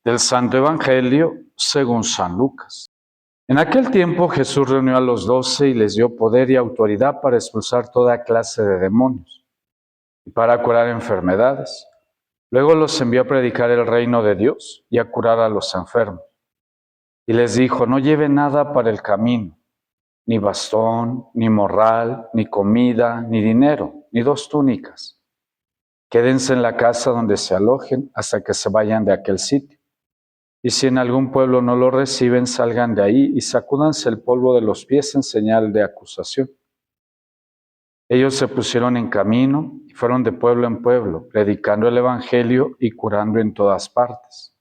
Del Santo Evangelio según San Lucas. En aquel tiempo Jesús reunió a los 12 y les dio poder y autoridad para expulsar toda clase de demonios y para curar enfermedades. Luego los envió a predicar el reino de Dios y a curar a los enfermos. Y les dijo: no lleven nada para el camino, ni bastón, ni morral, ni comida, ni dinero, ni 2 túnicas. Quédense en la casa donde se alojen hasta que se vayan de aquel sitio. Y si en algún pueblo no lo reciben, salgan de ahí y sacúdanse el polvo de los pies en señal de acusación. Ellos se pusieron en camino y fueron de pueblo en pueblo, predicando el evangelio y curando en todas partes.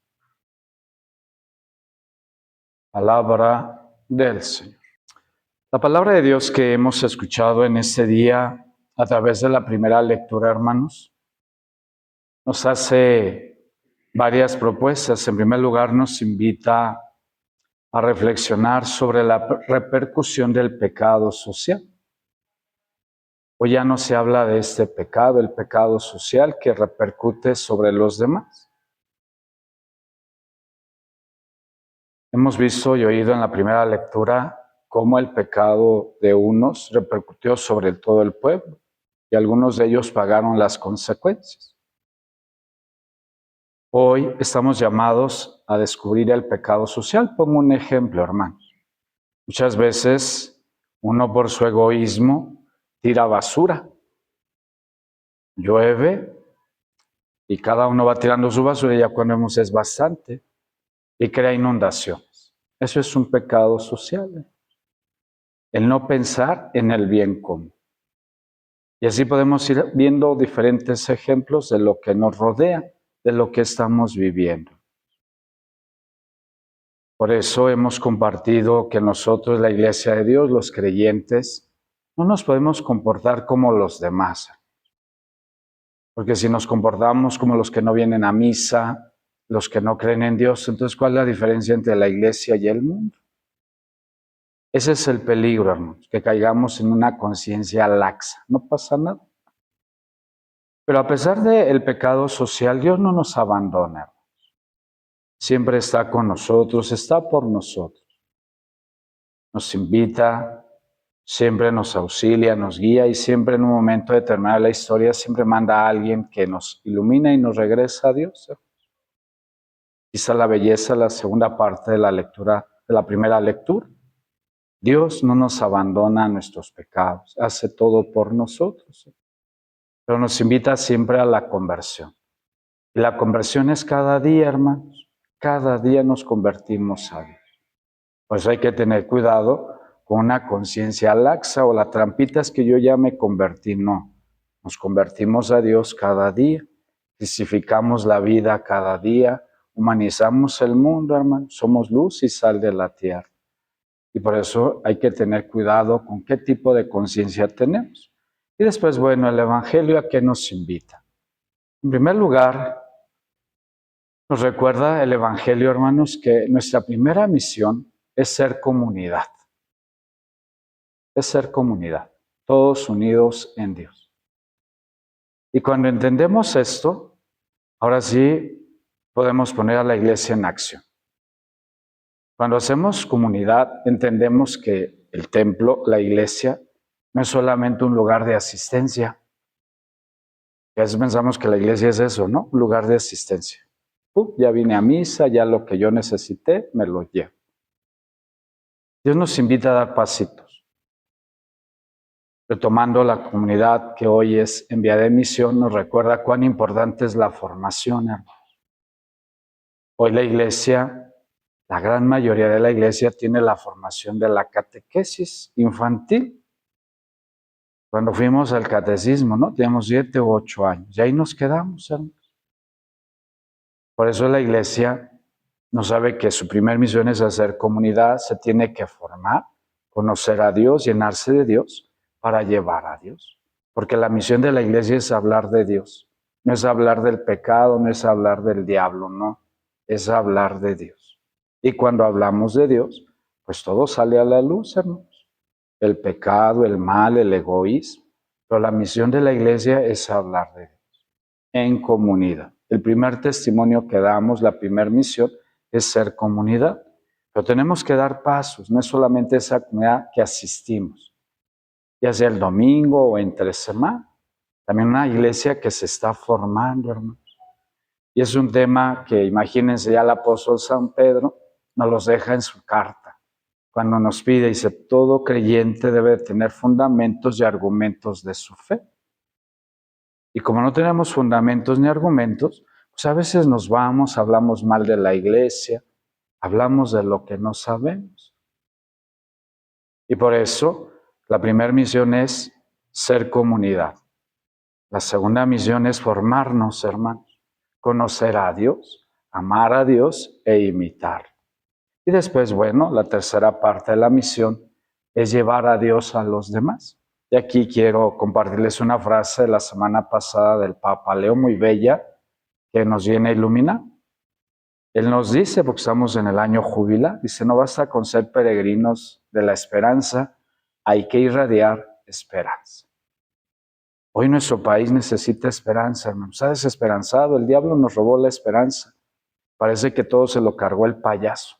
Palabra del Señor. La palabra de Dios que hemos escuchado en este día a través de la primera lectura, hermanos, nos hace varias propuestas. En primer lugar, nos invita a reflexionar sobre la repercusión del pecado social. Hoy ya no se habla de este pecado, el pecado social que repercute sobre los demás. Hemos visto y oído en la primera lectura cómo el pecado de unos repercutió sobre todo el pueblo y algunos de ellos pagaron las consecuencias. Hoy estamos llamados a descubrir el pecado social. Pongo un ejemplo, hermanos. Muchas veces uno por su egoísmo tira basura. Llueve y cada uno va tirando su basura y ya cuando vemos es bastante y crea inundaciones. Eso es un pecado social. El no pensar en el bien común. Y así podemos ir viendo diferentes ejemplos de lo que nos rodea, de lo que estamos viviendo. Por eso hemos compartido que nosotros, la Iglesia de Dios, los creyentes, no nos podemos comportar como los demás. Porque si nos comportamos como los que no vienen a misa, los que no creen en Dios, entonces ¿cuál es la diferencia entre la Iglesia y el mundo? Ese es el peligro, hermanos, que caigamos en una conciencia laxa. No pasa nada. Pero a pesar del pecado social, Dios no nos abandona, hermanos. Siempre está con nosotros, está por nosotros. Nos invita, siempre nos auxilia, nos guía y siempre en un momento determinado de la historia siempre manda a alguien que nos ilumina y nos regresa a Dios. Quizá la belleza, la segunda parte de la lectura, de la primera lectura. Dios no nos abandona a nuestros pecados, hace todo por nosotros, pero nos invita siempre a la conversión. Y la conversión es cada día, hermanos, cada día nos convertimos a Dios. Por eso hay que tener cuidado con una conciencia laxa o la trampita es que yo ya me convertí, no. Nos convertimos a Dios cada día, cristificamos la vida cada día, humanizamos el mundo, hermanos, somos luz y sal de la tierra. Y por eso hay que tener cuidado con qué tipo de conciencia tenemos. Y después, bueno, el Evangelio, ¿a qué nos invita? En primer lugar, nos recuerda el Evangelio, hermanos, que nuestra primera misión es ser comunidad. Es ser comunidad, todos unidos en Dios. Y cuando entendemos esto, ahora sí podemos poner a la iglesia en acción. Cuando hacemos comunidad, entendemos que el templo, la iglesia, no es solamente un lugar de asistencia. A veces pensamos que la iglesia es eso, ¿no? Un lugar de asistencia. Ya vine a misa, ya lo que yo necesité, me lo llevo. Dios nos invita a dar pasitos. Retomando la comunidad que hoy es en vía de misión, nos recuerda cuán importante es la formación, hermanos. Hoy la iglesia, la gran mayoría de la iglesia tiene la formación de la catequesis infantil. Cuando fuimos al catecismo, ¿no? Teníamos 7 u 8 años y ahí nos quedamos, hermanos. Por eso la iglesia no sabe que su primer misión es hacer comunidad, se tiene que formar, conocer a Dios, llenarse de Dios para llevar a Dios. Porque la misión de la iglesia es hablar de Dios. No es hablar del pecado, no es hablar del diablo, no. Es hablar de Dios. Y cuando hablamos de Dios, pues todo sale a la luz, hermanos. El pecado, el mal, el egoísmo. Pero la misión de la iglesia es hablar de Dios en comunidad. El primer testimonio que damos, la primera misión, es ser comunidad. Pero tenemos que dar pasos, no es solamente esa comunidad que asistimos, ya sea el domingo o entre semana. También una iglesia que se está formando, hermanos. Y es un tema que, imagínense, ya el apóstol San Pedro nos los deja en su carta. Cuando nos pide, dice, todo creyente debe tener fundamentos y argumentos de su fe. Y como no tenemos fundamentos ni argumentos, pues a veces nos vamos, hablamos mal de la iglesia, hablamos de lo que no sabemos. Y por eso, la primera misión es ser comunidad. La segunda misión es formarnos, hermanos, conocer a Dios, amar a Dios e imitar. Y después, bueno, la tercera parte de la misión es llevar a Dios a los demás. Y aquí quiero compartirles una frase de la semana pasada del Papa Leo, muy bella, que nos viene a iluminar. Él nos dice, porque estamos en el año jubilar, dice, no basta con ser peregrinos de la esperanza, hay que irradiar esperanza. Hoy nuestro país necesita esperanza, hermano. Está desesperanzado, el diablo nos robó la esperanza. Parece que todo se lo cargó el payaso.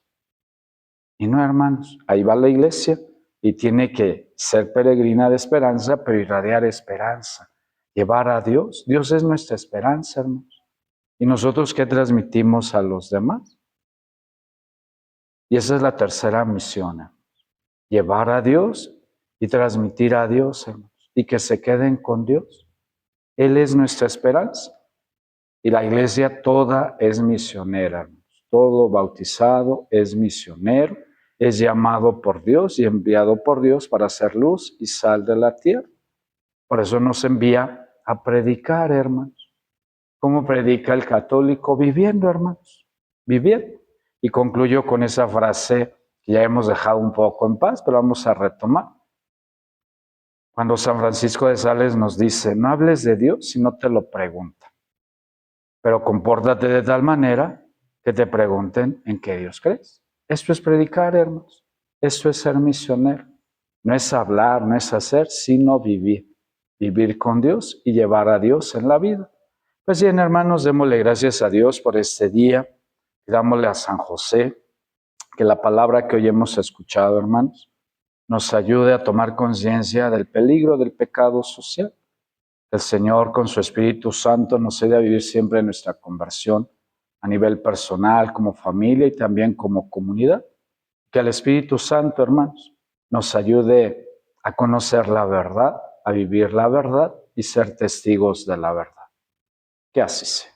Y no, hermanos, ahí va la iglesia y tiene que ser peregrina de esperanza, pero irradiar esperanza, llevar a Dios. Dios es nuestra esperanza, hermanos. ¿Y nosotros qué transmitimos a los demás? Y esa es la tercera misión, hermanos. Llevar a Dios y transmitir a Dios, hermanos, y que se queden con Dios. Él es nuestra esperanza. Y la iglesia toda es misionera, hermanos. Todo bautizado es misionero, es llamado por Dios y enviado por Dios para ser luz y sal de la tierra. Por eso nos envía a predicar, hermanos. ¿Cómo predica el católico? Viviendo, hermanos, viviendo. Y concluyo con esa frase que ya hemos dejado un poco en paz, pero vamos a retomar. Cuando San Francisco de Sales nos dice, no hables de Dios si no te lo preguntan, pero compórtate de tal manera que te pregunten en qué Dios crees. Esto es predicar, hermanos. Esto es ser misionero. No es hablar, no es hacer, sino vivir. Vivir con Dios y llevar a Dios en la vida. Pues bien, hermanos, démosle gracias a Dios por este día. Pidámosle a San José que la palabra que hoy hemos escuchado, hermanos, nos ayude a tomar conciencia del peligro del pecado social. El Señor con su Espíritu Santo nos ayude a vivir siempre nuestra conversión a nivel personal, como familia y también como comunidad. Que el Espíritu Santo, hermanos, nos ayude a conocer la verdad, a vivir la verdad y ser testigos de la verdad. Que así sea.